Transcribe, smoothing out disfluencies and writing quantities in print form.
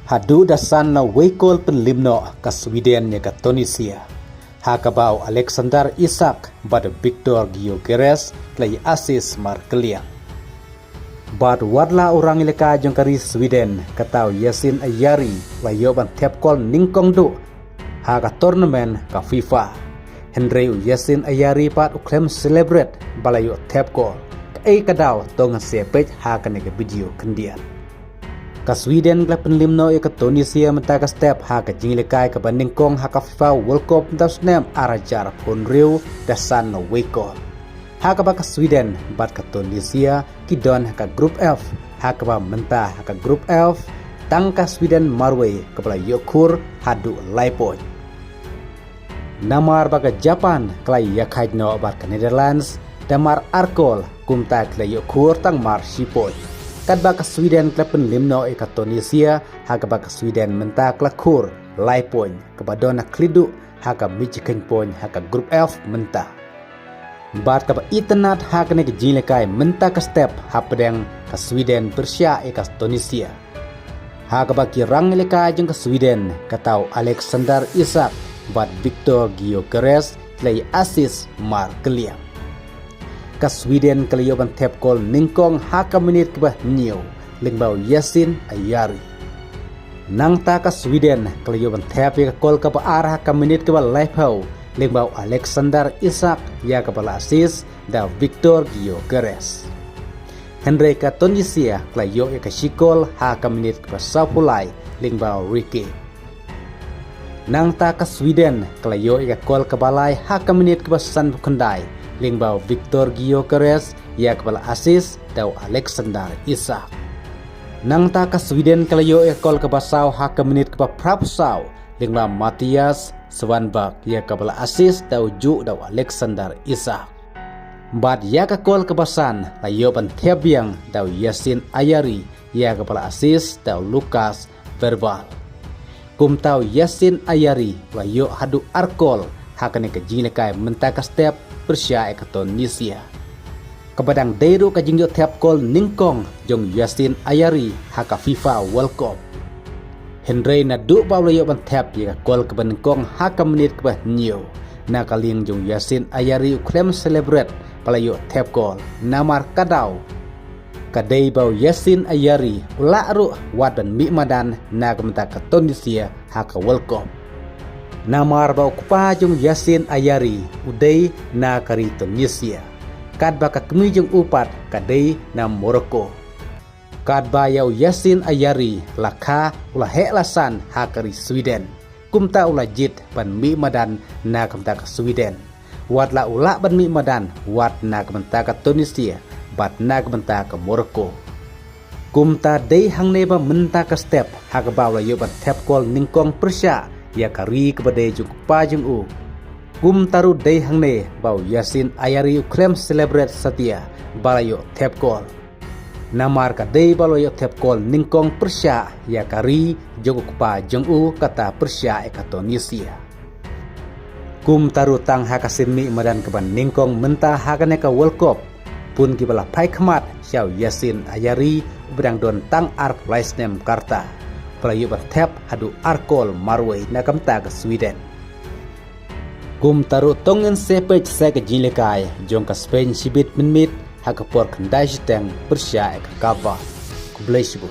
Hadu dasan na Weikol penlimno ka Sweden ya ka Tunisia. Hakabau Alexander Isak bad Victor Gyökeres klay asis Markeliang. Bad wadla orang ilaka jong kari Sweden katau Yasin Ayari layo ban tepkol ningkong du. Haka tournament ka FIFA. Henry Yasin Ayari pat uklem celebrate balayo tepkol. Ka kadau tong sepej haka nega video kendian. Ka Sweden kla penlimno ya ka Tunisia menta ka step ha ka jinglikai ka bandingkong ha ka FIFA World Cup tasnem arajar ponriu dasan no Weikol. Ha ka ba ka Sweden bat ka Tunisia kidon ha ka Group F ha ka ba menta ha ka Group F tang ka Sweden marway ka bala yokur hadu laipoj. Namar ba ka Japan klay yakhaj no bat ka Netherlands damar arkol kumta klay yokur tang mar shipoj. Kadba ka Sweden klapen limno ka Tunisia haka ka Sweden menta klakur laipon kabadona klidu haka michiken pon haka Group F menta. Bat ka itanat haka ne jinlekai menta ka step hapdeng ka Sweden Persia ka Tunisia. Haka ba kirang lekai jeng ka Sweden katau Alexander Isak bat Victor Gyökeres lay asis Markeliang. Ka Sweden kalayoban tepkol ningkong haka menit kebah new lingbau Yasin Ayari. Nang ta ka Sweden kalayoban tep ya kol ka arah haka menit kebah laipau lingbau Alexander Isak ya kepala asis da Victor Gyökeres. Henry ka Tunisia kalayo ya ka shikol haka menit kebah sapulai lingbau Ricky. Nang ta ka Sweden kalayo ya kol kebalai haka menit kebah san kendai lingbau Victor Gyökeres ya kepala asis dau Alexander Isak. Nang ta ka Sweden kalayo ekol ke basau haka menit ke prapsau lingbau Matthias Svanberg ya kepala asis dau ju dau Alexander Isak. Bad ya ka kol ke basan layo ban tebiang dau Yasin Ayari ya kepala asis dau Lucas Verbal. Kum tau Yasin Ayari layo hadu arkol haka ne ka jinlekai menta ka step Persia ka Tunisia. Kabadang dairu ka jingyo tepkol ningkong jong Yasin Ayari haka FIFA World Cup. Henry na du bawlayo ban tep ya kol ka ningkong haka menit ka new. Na kaling jong Yasin Ayari uklem celebrate palayo tepkol namar kadau. Kadai bau Yasin Ayari ularu wadan mikmadan na kamenta ka Tunisia haka World Cup. Namar bau kupajong Yasin Ayari udai na kari Tunisia. Kadba ka kemijong upat kadai na Morocco. Kadba yau Yasin Ayari laka ula heklasan ha kari Sweden. Kumta ula jit ban mi madan na kamta ka Sweden. Wat la ula ban mi madan wat na kamta ka Tunisia bat na kamta ka Morocco. Kumta dei hang neba menta ka step ha ka bawla yo ban tepkol ningkong Persia ya kari kepada jung pajung u. Kum taru day hangne bau Yasin Ayari uklem celebrate setia balayo tepkol. Namar ka day balayo tepkol ningkong Persia ya kari jung pajung u kata Persia eka Tunisia. Kum taru tang haka simi madan keban ningkong menta haka neka World Cup pun kibala pai kemat syau Yasin Ayari berang don tang arp laisnem karta. Pelayu bertep hadu arkol marway na kamta ke Sweden. Kum taru tongen sepej sa ke jinlekai jong ka Spain sibit minmit haka por kendai jiteng Persia ek kapa kublai sibut.